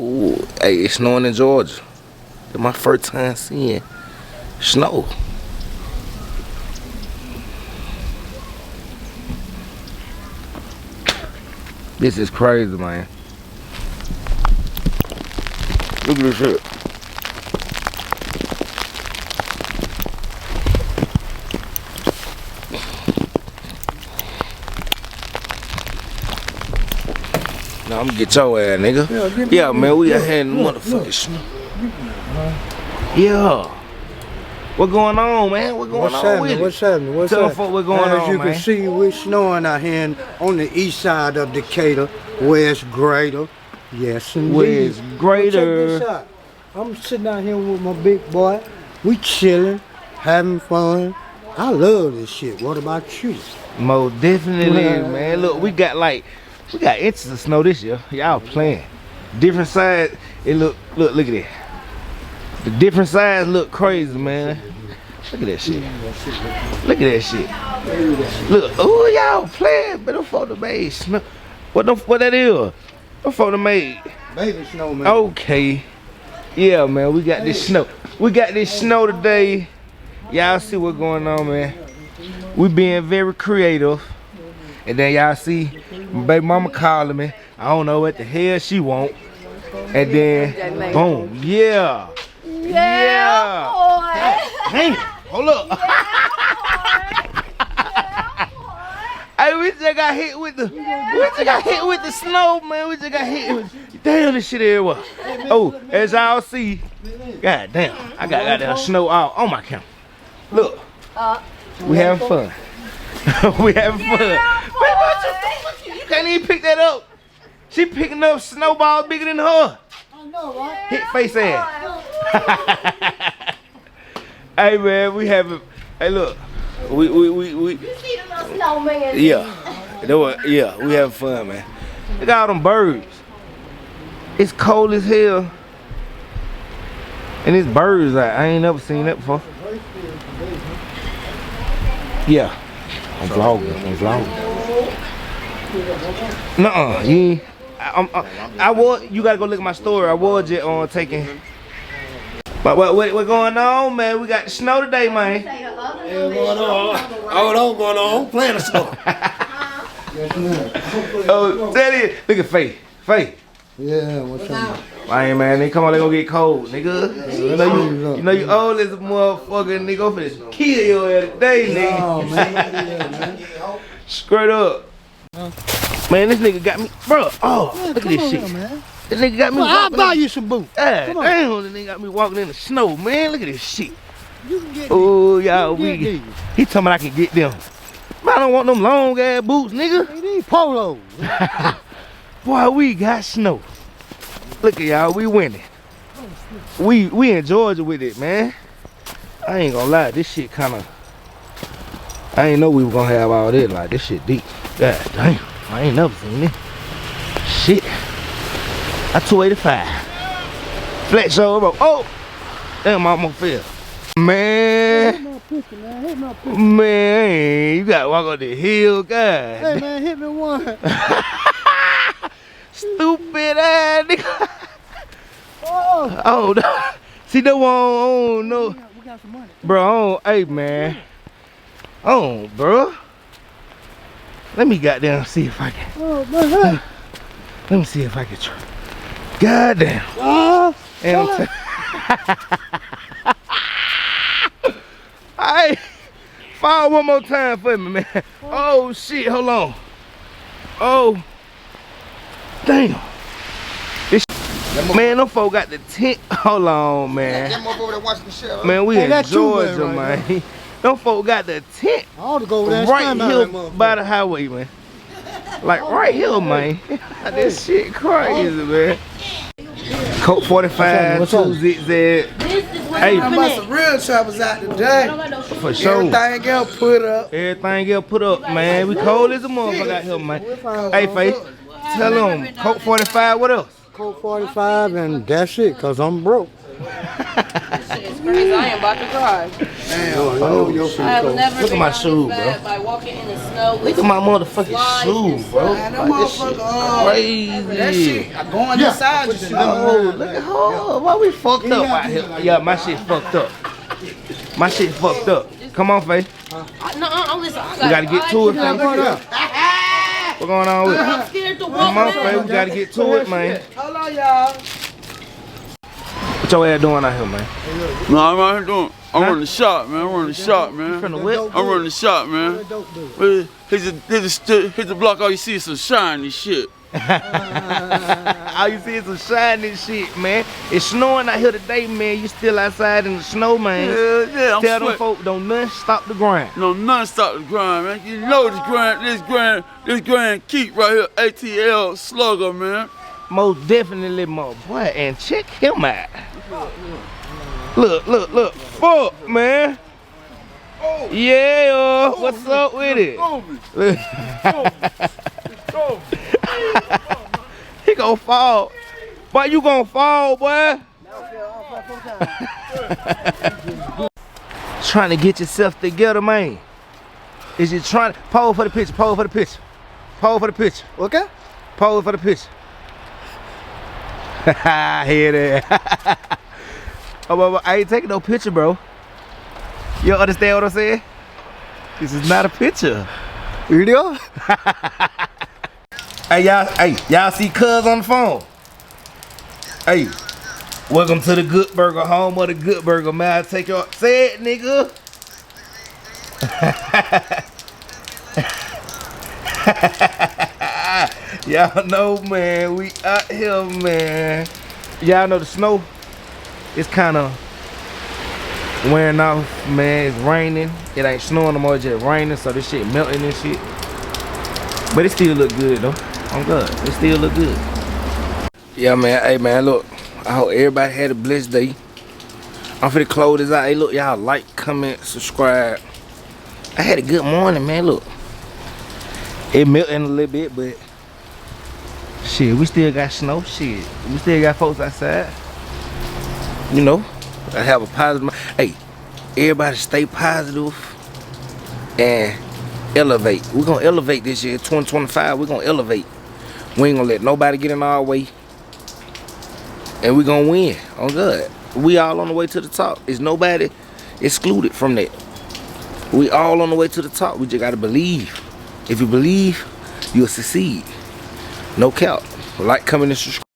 Ooh, hey, it's snowing in Georgia. It's my first time seeing snow. This is crazy, man. Look at this shit. Now I'm gonna get your ass, nigga. Yeah, man, we ahead in motherfucking snow. Yeah. What going on, man? What going on with it? What's happening? What's Tell happening? what's going on, As you can see, we're snowing out here on the east side of Decatur, where it's greater. Yes, indeed. Where it's greater. Check this out. I'm sitting out here with my big boy. We chilling, having fun. I love this shit. What about you? Most definitely, man. Look, we got inches of snow this year. Y'all playing. Different sides. It look at that. The different sides look crazy, man. Look at that shit. Look at that shit. Look, oh y'all playing, but them folk that made snow. What that is? Them folk that made Baby snow, man. Okay. Yeah, man, we got this snow. We got this snow today. Y'all see what's going on, man. We being very creative. And then y'all see my baby mama calling me. I don't know what the hell she want. And then, boom, yeah. Yeah. Boy. Damn, hold up. Hey, we just got hit with the snow, man. We just got hit with, damn, this shit everywhere. Oh, as y'all see, god damn, I got goddamn snow all on my camera. Look, we having fun. We having fun. Man, you can't even pick that up. She picking up snowballs bigger than her. I know, right? Hit face ass. Hey man, we having. Hey look, we. You see the little snowman? Yeah, we having fun, man. Look at all them birds. It's cold as hell, and it's birds. I ain't never seen that before. Yeah, I'm vlogging. Nuh-uh, you ain't. I was. You gotta go look at my story. I was just on taking. But what going on, man? We got the snow today, man. What's going on? Oh, going on. Playing the snow. Oh, tell you. Look at Faye. Yeah, what's up? Hey man, they come on, they gonna get cold, nigga. You know you old as a motherfucker, nigga. I'm finna kill your ass today, nigga. Oh man. Straight up. Man, this nigga got me, bro. Oh, Yeah, look at this shit. Man. This nigga got me. Well, I'll buy you some boots. Damn, this nigga got me walking in the snow, man. Look at this shit. You can get Oh, y'all, he talking about I can get them. Man, I don't want them long ass boots, nigga. They need polos. Boy, we got snow. Look at y'all, we winning. We in Georgia with it, man. I ain't gonna lie, this shit kinda. I ain't know we were gonna have all this, like this shit deep. God damn, I ain't never seen it. Shit. I 285. Flat shoulder, bro. Oh! Damn, I almost fell. Man. Man, you gotta walk on the hill, God. Hey man, hit me one. Stupid ass nigga. Oh no. See that one, no. We got some money. Bro, hey man. Oh, bro. Let me goddamn see if I can. Oh man. Let me see if I can try. Goddamn. And hey, fall one more time for me, man. Oh shit, hold on. Oh. Damn. This man, them folk got the tent. Hold on, man. Man, we in Georgia, man. Them folk got the tent I ought to go over there and right stand by here that by the highway, man. Like right here, man. This shit crazy, man. Coat 45, 2 zigzag. Hey, I'm about some real troubles out today. for sure. Everything else put up. Everything else put up, man. We cold as a motherfucker out here, man. Hey, Faith, tell them, Coat 45, what else? Coat 45 and that's it, cause I'm broke. shit is crazy. I am about to cry. I have never Look at been my on shoe, this bro. bad by walking in the snow. Look at my motherfucking shoe, bro. Man, that Like, this shit motherfucker, crazy. that shit going inside you. Oh, look at her. Why we fucked up out here? Yeah, my shit fucked up. My shit fucked up. Come on, Faye. No, listen. We gotta get to it, Faye. What's going on with it? I'm scared to walk. Come on, Faye. We gotta get to it, man. Hold on, y'all. What your ass doing out here, man? No, I'm out here doing. I'm running the shop, man. I'm running the shop, man. From the whip? I'm running the shop, man. Here's a block. All you see is some shiny shit. All you see is some shiny shit, man. It's snowing out here today, man. You still outside in the snow, man. Yeah, I'm Tell them sweating. folk don't nothing stop the grind. No, none stop the grind, man. You know this grind keep right here. ATL slugger, man. Most definitely, my boy. And check him out. Look. Fuck, man. Yeah, what's up with it? He gonna fall. Boy, you gonna fall, boy. Trying to get yourself together, man. Is you trying to pose for the picture? Pose for the picture. Pose for the picture. Okay? Pose for the picture. Hear that? Oh, I ain't taking no picture, bro. You understand what I'm saying? This is not a picture. Video? Hey, y'all see Cuz on the phone? Hey, welcome to the Good Burger, home of the Good Burger, man. Take your, say it, nigga. Y'all know, man, we out here, man. Y'all know the snow is kind of wearing off, man. It's raining. It ain't snowing no more, it's just raining, so this shit melting and shit. But it still look good, though. I'm good. It still look good. Yeah, man. Hey, man, look. I hope everybody had a blessed day. I'm finna close this out. Hey, look, y'all like, comment, subscribe. I had a good morning, man. Look. It melting a little bit, but shit, we still got snow. Shit, we still got folks outside. You know, I have a positive. Hey, everybody stay positive and elevate. We're gonna elevate this year, 2025. We're gonna elevate. We ain't gonna let nobody get in our way, and we're gonna win. On God, we all on the way to the top. Is nobody excluded from that. We all on the way to the top. We just gotta believe. If you believe, you'll succeed. No cap. Like, comment, and subscribe.